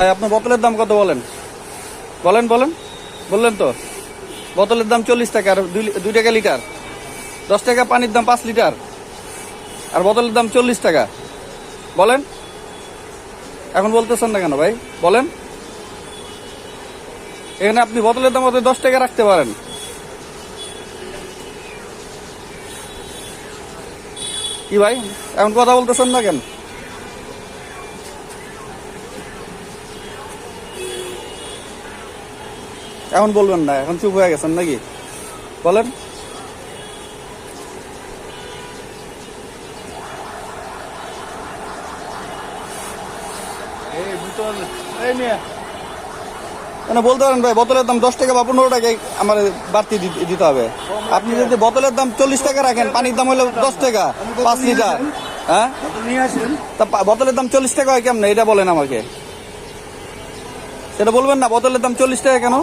আপনার বোতলের দাম কত বলেন? বলেন বলেন বললেন তো বোতলের দাম 40 টাকা আর 2 টাকা লিটার। 10 টাকা পানির দাম 5 লিটার আর বোতলের দাম 40 টাকা। বলেন এখন বলতেছেন না কেন ভাই? বলেন এখানে আপনি বোতলের দাম 10 টাকা রাখতে পারেন। কি ভাই এখন কথা বলতেছেন না কেন? এখন বলবেন না, এখন চুপ হয়ে গেছেন নাকি? বলেন মানে বলতে পারেন ভাই বোতলের দাম 10 টাকা বা 15 টাকায় আমার বাড়তি দিতে হবে। আপনি যদি বোতলের দাম 40 টাকা রাখেন, পানির দাম হলো 10 টাকা 5 লিটার, হ্যাঁ তা বোতলের দাম 40 টাকা হয় কেমন এটা বলেন আমাকে। সেটা বলবেন না বোতলের দাম 40 টাকা কেন?